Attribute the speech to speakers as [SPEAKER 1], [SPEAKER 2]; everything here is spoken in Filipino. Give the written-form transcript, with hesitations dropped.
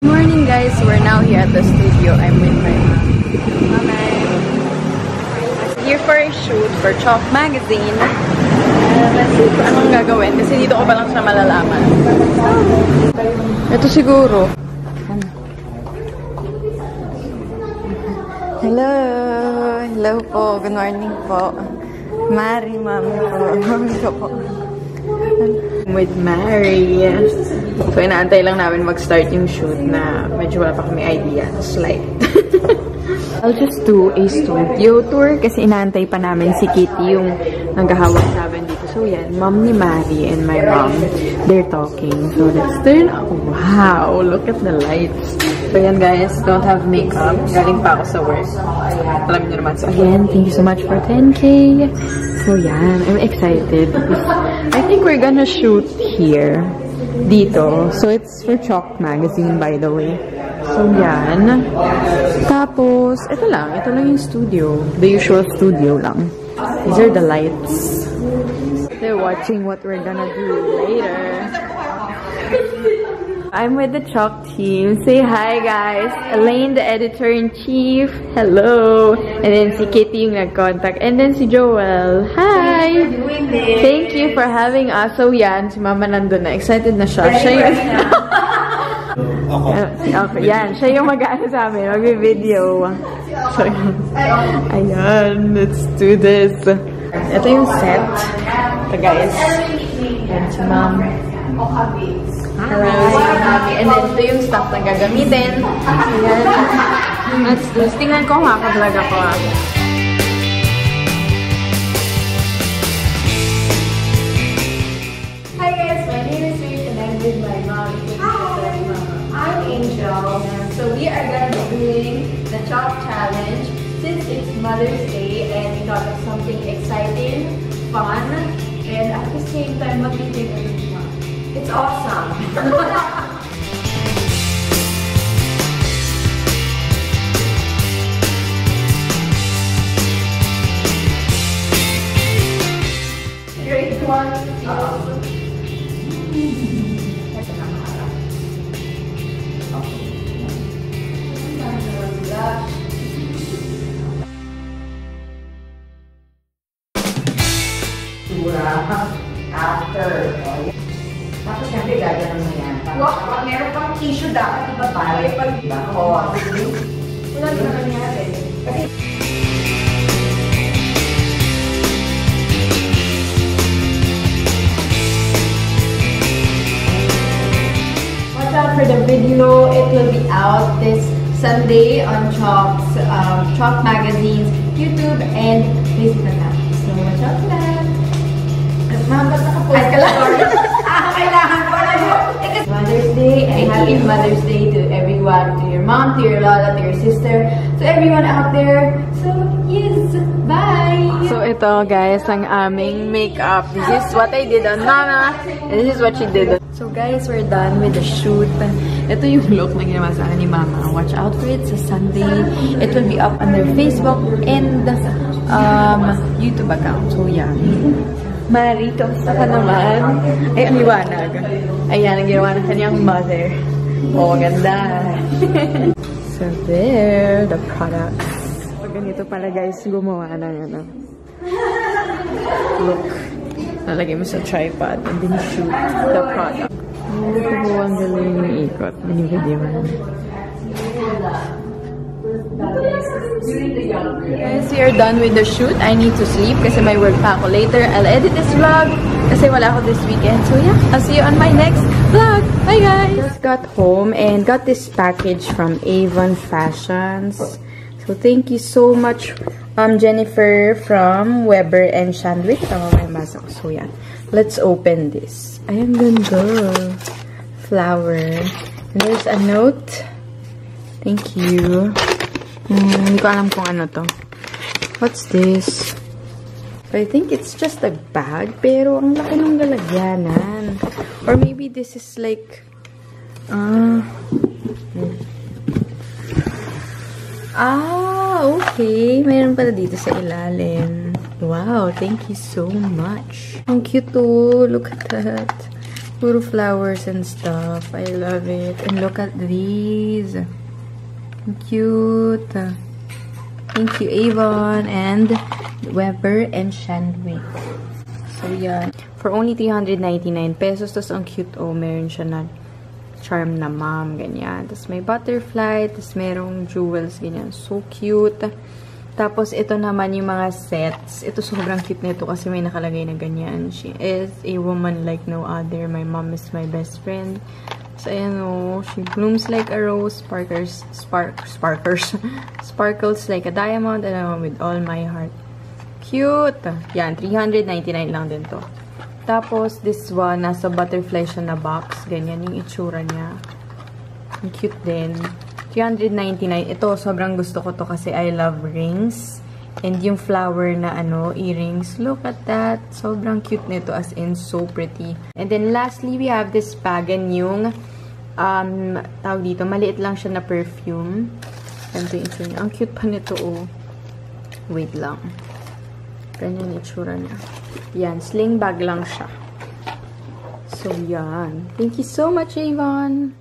[SPEAKER 1] Good morning guys, we're now here at the studio. I'm with my mom. Here for a shoot for Chalk Magazine. Let's see kung anong gagawin kasi dito ko pa lang siya malalaman. Ito siguro. Hello! Hello po. Good morning po. Mari, mami po. Mami ko po. With Mary. So, inaantay lang namin mag-start yung shoot na medyo wala pa kami idea. Slight. I'll just do a studio tour kasi inaantay pa namin si Kitty yung naghahawak sa amin dito. So, yan. Mom ni Mary and my mom, they're talking. So, let's turn up. Wow! Look at the lights. So, yan guys. Don't have makeup. Galing pa ako sa work. Alam niyo naman. So, again, thank you so much for 10K. So, yan. I'm excited. I think we're gonna shoot here. Dito. So, it's for Chalk Magazine, by the way. So, yan. Tapos, ito lang yung studio. The usual studio lang. These are the lights. They're watching what we're gonna do later. I'm with the Chalk team. Say hi, guys. Elaine, the editor-in-chief. Hello. And then si Kitty yung nag-contact. And then si Joel. Hi. Thank you for having us. So, yan. Si Mama nandun na. Excited na siya. Siya yung... Okay, yan. Siya yung mag-ano sa amin. Mag-video. So, ayan. Let's do this. Ito yung set. Ito, guys. Yan si Mom. And then, ito yung stuff na gagamitin. Ayan. Let's do this. Tingnan ko, makablog ako.
[SPEAKER 2] Hi guys, my name is Ruth and I'm with my mom. Hi, I'm Angel.
[SPEAKER 1] So, we are gonna be doing the Chalk Challenge since it's Mother's Day and we thought of something exciting, fun, and at the same time, what do you think of it? It's awesome. Great one.
[SPEAKER 2] After. Tapos siyempre gagawin mo yan. Wow, meron pang tissue dapat iba pa. Oo. Wala din na nangyari. Kasi
[SPEAKER 1] watch out for the video. It will be out this Sunday on Chalk Magazine's YouTube and Facebook account. So watch out for that. Ma'am, ba't nakapost ka lang?
[SPEAKER 2] kailangan ko na yun.
[SPEAKER 1] Mother's Day, and happy Mother's Day to everyone, to your mom, to your lola, to your sister, to everyone out there. So, yes, bye! So, ito guys, ang aming makeup. This is what I did on Mama, and this is what she did on... So guys, we're done with the shoot. Ito yung look na ginawa sa akin ni Mama. Watch out for it sa Sunday. It will be up on their Facebook and YouTube account. So, yeah. Mari, kamusta ka naman? Ay, ang liwanag. Ayan, ang ginawa ng kanyang mother. Oh, ganda. So, there, the product. So, ganito pala guys, gumawa na yan. Look. Nalagay mo sa tripod and then shoot the product. Oh, ang galing yung ikot. Binibidyo mo. Guys, we are done with the shoot. I need to sleep kasi may work pa ako later. I'll edit this vlog kasi wala ako this weekend. So yeah, I'll see you on my next vlog. Bye guys! Just got home and got this package from Avon Fashions. So thank you so much, Jennifer from Weber and Shandwick. So yeah, let's open this. Ayan, ganda. Flower. And there's a note. Thank you. Hindi ko alam kung ano to. What's this? I think it's just a bag, pero ang laki ng lalagyanan. Or maybe this is like... okay. Mayroon pala dito sa ilalim. Wow, thank you so much. Ang cute to. Look at that. Puro flowers and stuff. I love it. And look at these. Cute. Thank you, Avon and Weber and Shandwick. So, yan. For only 399 pesos. Tapos, ang cute. Oh, meron siya na charm na mom. Ganyan. Tapos, may butterfly. Tapos, merong jewels. Ganyan. So cute. Tapos, ito naman yung mga sets. Ito, sobrang cute nito kasi may nakalagay na ganyan. She is a woman like no other. My mom is my best friend. So, ayan o. She blooms like a rose. Sparkles like a diamond. And with all my heart. Cute! Yan, 399 lang din to. Tapos, this one, nasa butterfly siya na box. Ganyan yung itsura niya. Ang cute din. 399. Ito, sobrang gusto ko to kasi I love rings. And yung flower na earrings. Look at that. Sobrang cute nito as in so pretty. And then lastly, we have this Pagan yung tawag dito, maliit lang siya na perfume. Ganito yung itsura niya. Ang cute pa nito, oh. Wait lang. Ganyan yung itsura niya. Yan, sling bag lang siya. So, yan. Thank you so much, Avon!